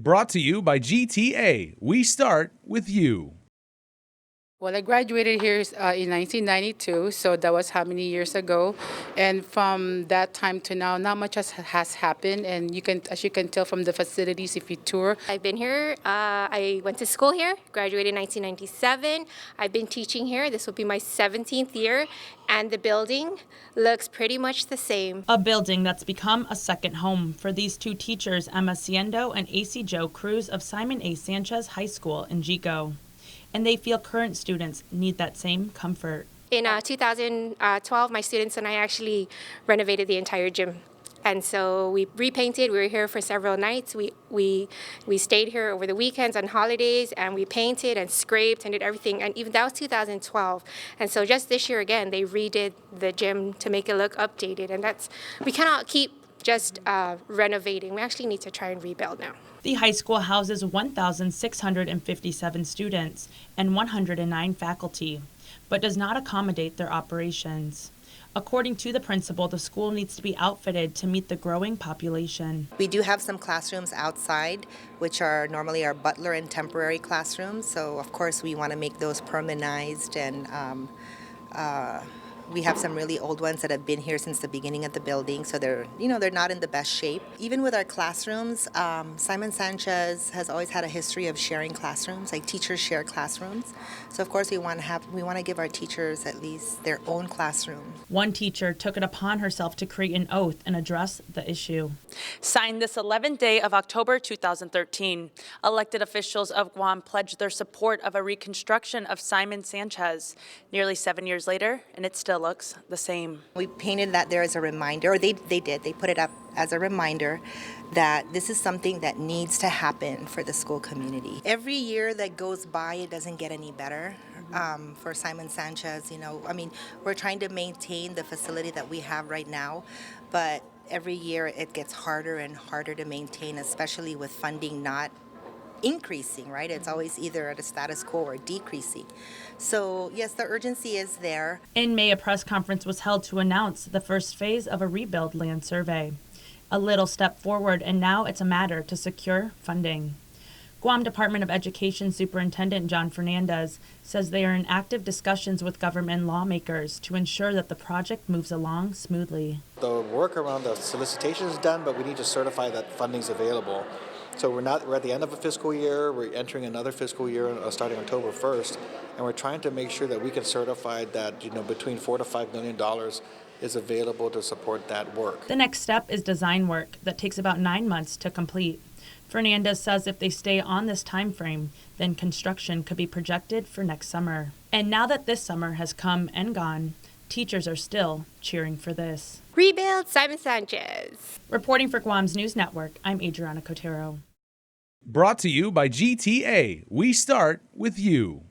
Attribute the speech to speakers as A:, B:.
A: Brought to you by GTA. We start with you.
B: Well, I graduated here in 1992, so that was how many years ago? And from that time to now, not much has happened. And as you can tell from the facilities, if you tour.
C: I've been here. I went to school here, graduated in 1997. I've been teaching here. This will be my 17th year, and the building looks pretty much the same.
D: A building that's become a second home for these two teachers, Emma Ciendo and AC Joe Cruz of Simon A. Sanchez High School in Chico. And they feel current students need that same comfort.
C: In 2012, my students and I actually renovated the entire gym. And so we repainted. We were here for several nights. We stayed here over the weekends and holidays, and we painted and scraped and did everything. And even that was 2012. And so just this year again, they redid the gym to make it look updated. And we cannot keep just renovating. We actually need to try and rebuild now.
D: The high school houses 1,657 students and 109 faculty, but does not accommodate their operations. According to the principal, the school needs to be outfitted to meet the growing population.
E: We do have some classrooms outside, which are normally our butler and temporary classrooms. So, of course, we want to make those permanentized, and we have some really old ones that have been here since the beginning of the building, so they're not in the best shape. Even with our classrooms, Simon Sanchez has always had a history of sharing classrooms, like teachers share classrooms. So of course we want to give our teachers at least their own classroom.
D: One teacher took it upon herself to create an oath and address the issue.
F: Signed this 11th day of October 2013, elected officials of Guam pledged their support of a reconstruction of Simon Sanchez. Nearly 7 years later, and it still looks the same.
E: We painted that there as a reminder, or they put it up as a reminder that this is something that needs to happen for the school community. Every year that goes by, it doesn't get any better. For Simon Sanchez, we're trying to maintain the facility that we have right now, but every year it gets harder and harder to maintain, especially with funding not increasing, right? It's always either at a status quo or decreasing. So yes, the urgency is there.
D: In May, a press conference was held to announce the first phase of a rebuild land survey. A little step forward, and now it's a matter to secure funding. Guam Department of Education Superintendent Jon Fernandez says they are in active discussions with government lawmakers to ensure that the project moves along smoothly.
G: The work around the solicitation is done, but we need to certify that funding's available. So we're at the end of a fiscal year, we're entering another fiscal year starting October 1st, and we're trying to make sure that we can certify that between $4 to $5 million is available to support that work.
D: The next step is design work that takes about 9 months to complete. Fernandez says if they stay on this time frame, then construction could be projected for next summer. And now that this summer has come and gone, teachers are still cheering for this.
C: Rebuild Simon Sanchez.
D: Reporting for Guam's News Network, I'm Adriana Cotero.
A: Brought to you by GTA. We start with you.